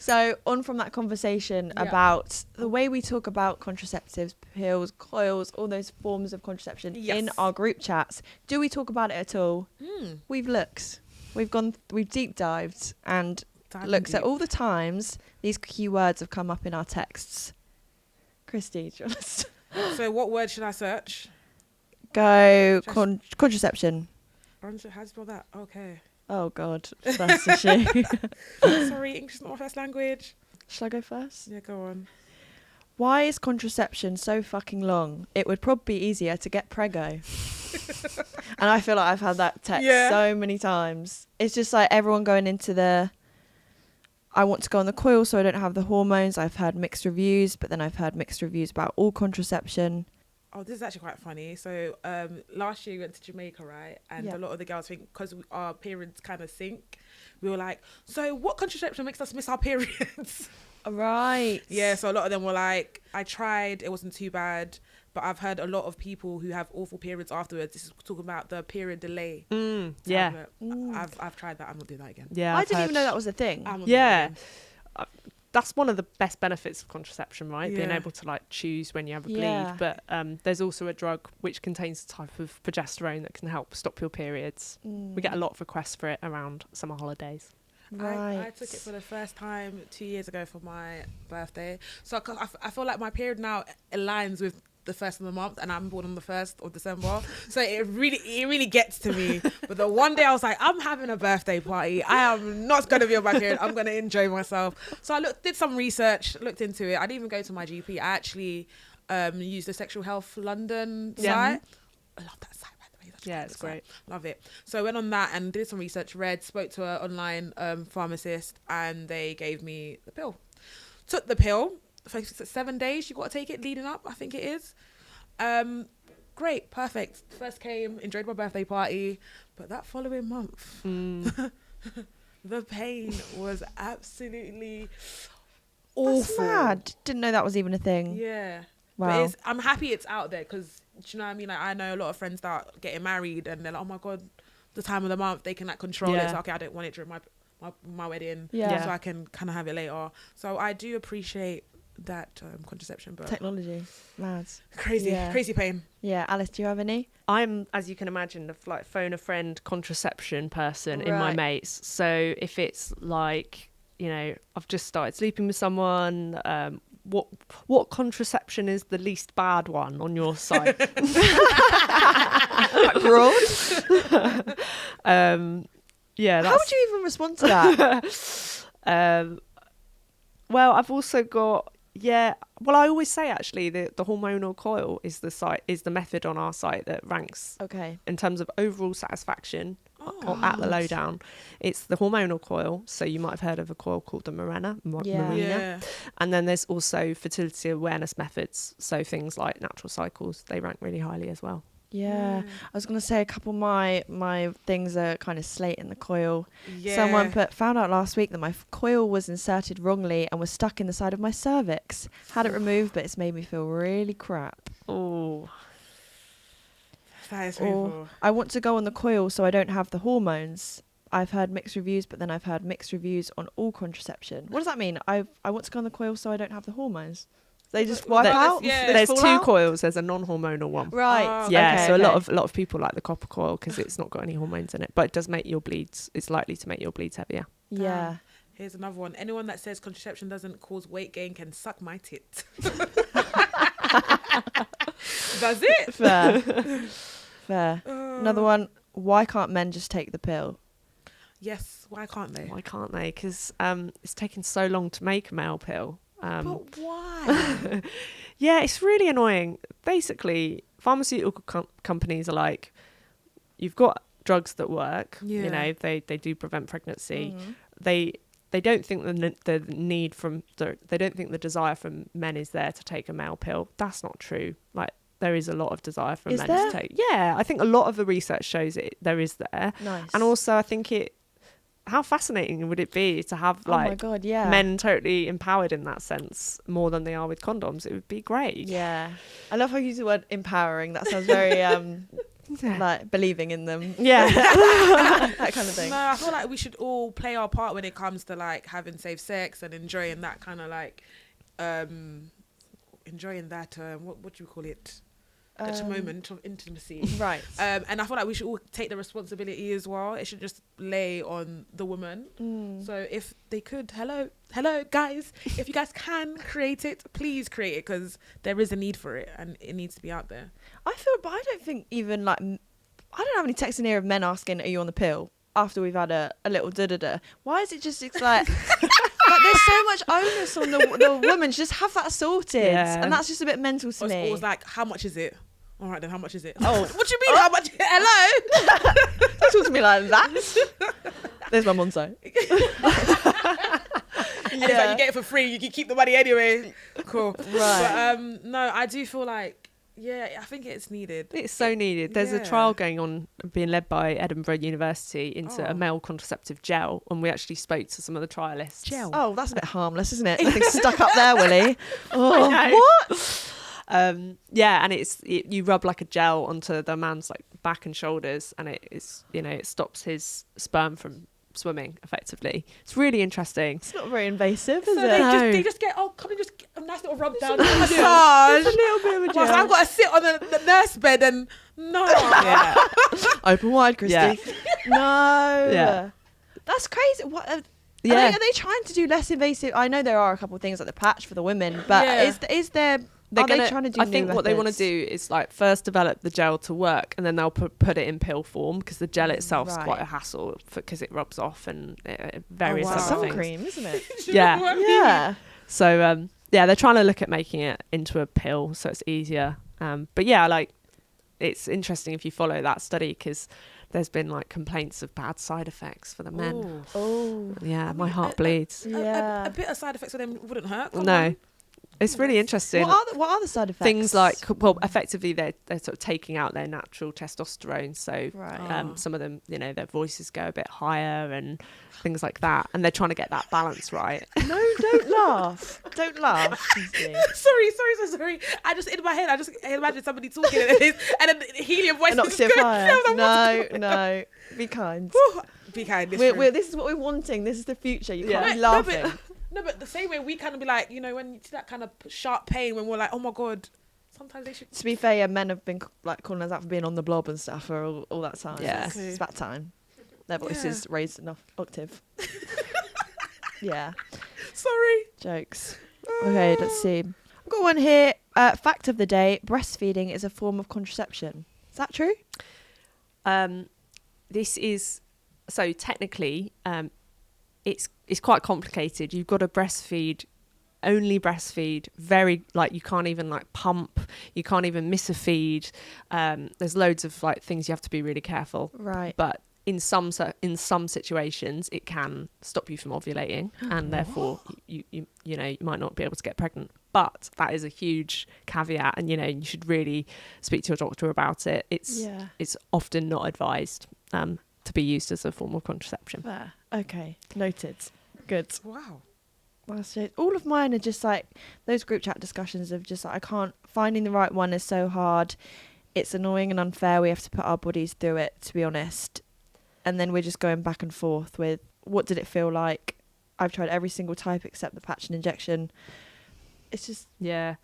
So on from that conversation about the way we talk about contraceptives, pills, coils, all those forms of contraception in our group chats. Do we talk about it at all? We've looked. We've deep dived and looked at all the times these keywords have come up in our texts. Christy, do you want to So what word should I search? go contraception. How do you spell that? Okay. Oh God, first issue. Sorry, English is not my first language. Shall I go first? Yeah, go on. Why is contraception so fucking long? It would probably be easier to get preggo. And I feel like I've had that text so many times. It's just like everyone going into I want to go on the coil so I don't have the hormones. I've heard mixed reviews, but then I've heard mixed reviews about all contraception. Oh, this is actually quite funny. So last year we went to Jamaica, right? And a lot of the girls think because our periods kind of sync, we were like, so what contraception makes us miss our periods? Right. Yeah, so a lot of them were like, I tried, it wasn't too bad. But I've heard a lot of people who have awful periods afterwards. This is talking about the period delay. Yeah. I've tried that. I'm not doing that again. Yeah. I didn't even know that was a thing. Yeah. That's one of the best benefits of contraception, right? Yeah. Being able to like choose when you have a bleed. But there's also a drug which contains a type of progesterone that can help stop your periods. We get a lot of requests for it around summer holidays. Right. I took it for the first time 2 years ago for my birthday. So I feel like my period now aligns with the first of the month, and I'm born on the 1st of December, so it really gets to me. But the one day I was like, I'm having a birthday party, I am not going to be on my period, I'm going to enjoy myself. So I did some research, looked into it. I didn't even go to my GP. I actually used the Sexual Health London site. I love that site, by the way. Yeah, it's great. Love it. So I went on that and did some research, spoke to an online pharmacist, and they gave me the pill. Took the pill for 7 days. You got to take it leading up, I think it is. Great, perfect. First came, enjoyed my birthday party, but that following month, the pain was absolutely awful. That's mad. Didn't know that was even a thing. Yeah. Wow. But I'm happy it's out there, because, do you know what I mean? Like, I know a lot of friends that are getting married and they're like, oh my God, the time of the month, they can like control it. So, okay, I don't want it during my wedding, so I can kind of have it later. So I do appreciate that contraception, but technology, mad, crazy pain. Yeah. Alice, do you have any? I'm, as you can imagine, a like phone a friend contraception person in my mates. So if it's like, you know, I've just started sleeping with someone, what contraception is the least bad one on your site? Broad. Yeah. How would you even respond to that? Well, I've also got well, I always say actually the hormonal coil is the method on our site that ranks in terms of overall satisfaction at the Lowdown. It's the hormonal coil, so you might have heard of a coil called the Marina. And then there's also fertility awareness methods, so things like natural cycles, they rank really highly as well. I was going to say a couple of my things are kind of slating the coil. Someone found out last week that my coil was inserted wrongly and was stuck in the side of my cervix. Had it removed, but it's made me feel really crap. Oh, that is painful. I want to go on the coil so I don't have the hormones. I've heard mixed reviews, but then I've heard mixed reviews on all contraception. What does that mean? I want to go on the coil so I don't have the hormones. They just wipe out. There's two coils. There's a non-hormonal one. Right. So a lot of people like the copper coil because it's not got any hormones in it, but it does make your bleeds. It's likely to make your bleeds heavier. Yeah. Here's another one. Anyone that says contraception doesn't cause weight gain can suck my tit. That's it. Fair. Another one. Why can't men just take the pill? Yes. Why can't they? Why can't they? Because it's taken so long to make a male pill. But why? Yeah, it's really annoying. Basically, pharmaceutical companies are like, you've got drugs that work. You know, they do prevent pregnancy. They don't think the need they don't think the desire from men is there to take a male pill. That's not true. Like, there is a lot of desire from men to take. Yeah, I think a lot of the research shows there is there. Nice. And also, I think how fascinating would it be to have men totally empowered in that sense more than they are with condoms? It would be great. Yeah. I love how you use the word empowering. That sounds very like believing in them. Yeah. That kind of thing. No, I feel like we should all play our part when it comes to like having safe sex and enjoying that kind of like, enjoying that, what do you call it? That moment of intimacy. Right. And I feel like we should all take the responsibility as well. It should just lay on the woman. So if they could, hello guys, if you guys can create it, please create it, because there is a need for it and it needs to be out there. But I don't think even like, I don't have any texts in here of men asking, are you on the pill? After we've had a little da-da-da. Why is it just, it's like... Like there's so much onus on the woman to just have that sorted, and that's just a bit mental to me. It was like, how much is it? All right, then how much is it? Oh, what do you mean? How much? Hello? Don't talk to me like that. There's my Monzo. And it's like you get it for free. You can keep the money anyway. Cool. Right. But no, I do feel like, I think it's needed. It's so needed. There's a trial going on being led by Edinburgh University into a male contraceptive gel, and we actually spoke to some of the trialists. Gel. Oh, that's a bit harmless, isn't it? Nothing stuck up there, Willie. Oh, what? And you rub like a gel onto the man's like back and shoulders, and it stops his sperm from swimming effectively. It's really interesting. It's not very invasive, is so it? They just get, come and just get a nice little rub down, massage. a little bit of a gel. I've got to sit on the nurse bed and Open wide, Christy. Yeah. No. Yeah. That's crazy. What? Are they trying to do less invasive? I know there are a couple of things like the patch for the women, but is there? They trying to do I think new what they want to methods? do is like first develop the gel to work, and then they'll put it in pill form, because the gel itself is quite a hassle because it rubs off and various other sun things. cream, isn't it? Yeah. So they're trying to look at making it into a pill so it's easier. But yeah, like it's interesting if you follow that study, because there's been like complaints of bad side effects for the men. Oh. Yeah, my heart bleeds. A bit of side effects for them wouldn't hurt. Come No. on. It's really interesting. What are the side effects? Things like, well, effectively they're sort of taking out their natural testosterone. So some of them, their voices go a bit higher and things like that. And they're trying to get that balance right. No, don't laugh. Don't laugh. Sorry. I just, in my head, I just imagine somebody talking and then the helium voice An octave higher. No. Be kind. Be kind. This is what we're wanting. This is the future. You can't be laughing. No, but the same way we kind of be like, when you see that kind of sharp pain, when we're like, oh my God, sometimes they should. To be fair, men have been like calling us out for being on the blob and stuff for all that time. Yeah. It's that time. Their voices raised enough octave. Yeah. Sorry. Jokes. Okay, let's see. I've got one here. Fact of the day, breastfeeding is a form of contraception. Is that true? This is, so technically, it's quite complicated. You've got to only breastfeed, very, like, you can't even like pump, you can't even miss a feed. There's loads of like things you have to be really careful. Right. But in some situations it can stop you from ovulating, and therefore you might not be able to get pregnant. But that is a huge caveat, and you should really speak to your doctor about it. It's often not advised to be used as a form of contraception. Fair. Okay, noted. Good. Wow. Well, so all of mine are just like those group chat discussions of just like, finding the right one is so hard. It's annoying and unfair. We have to put our bodies through it, to be honest. And then we're just going back and forth with, what did it feel like? I've tried every single type except the patch and injection. It's just... Yeah.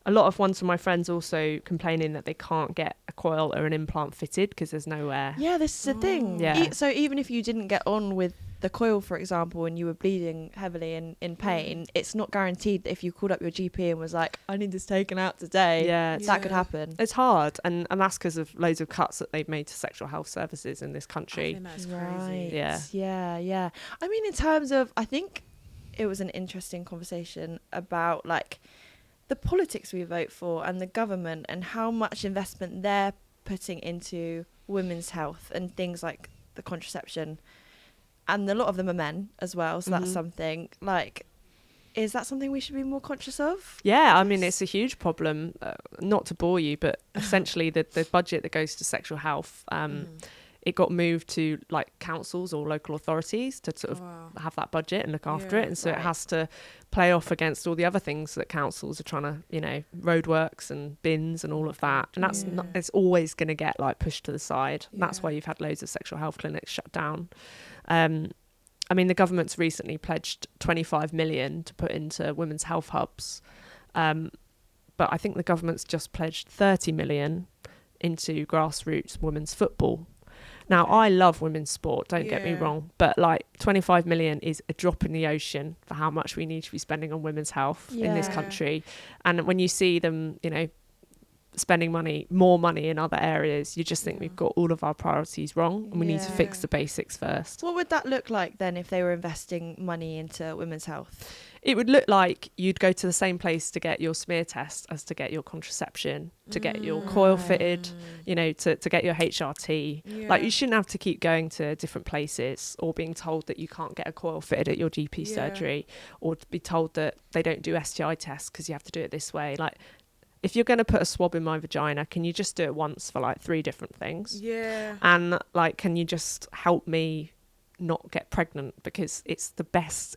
A lot of ones from my friends also complaining that they can't get a coil or an implant fitted because there's nowhere. Yeah, this is the thing. Yeah. So even if you didn't get on with the coil, for example, and you were bleeding heavily and in pain, it's not guaranteed that if you called up your GP and was like, I need this taken out today, that could happen. It's hard, and that's because of loads of cuts that they've made to sexual health services in this country. I think that's crazy. Right. Yeah. I mean, in terms of, I think it was an interesting conversation about like the politics we vote for and the government and how much investment they're putting into women's health and things like the contraception. And a lot of them are men as well. So that's something like, is that something we should be more conscious of? Yeah, I mean, it's a huge problem. Not to bore you, but essentially the budget that goes to sexual health it got moved to like councils or local authorities to sort of have that budget and look after it. And so it has to play off against all the other things that councils are trying to, you know, roadworks and bins and all of that. And that's not, it's always going to get like pushed to the side. That's why you've had loads of sexual health clinics shut down. I mean, the government's recently pledged 25 million to put into women's health hubs. But I think the government's just pledged 30 million into grassroots women's football. Now, I love women's sport, don't get me wrong, but like 25 million is a drop in the ocean for how much we need to be spending on women's health in this country. And when you see them, you know, spending more money in other areas, you just think we've got all of our priorities wrong and we need to fix the basics first. What would that look like then if they were investing money into women's health? It would look like you'd go to the same place to get your smear test as to get your contraception, to get your coil fitted, you know, to get your HRT. Like, you shouldn't have to keep going to different places or being told that you can't get a coil fitted at your GP surgery, or to be told that they don't do STI tests because you have to do it this way. Like, if you're going to put a swab in my vagina, can you just do it once for like 3 different things? And like, can you just help me not get pregnant, because it's the best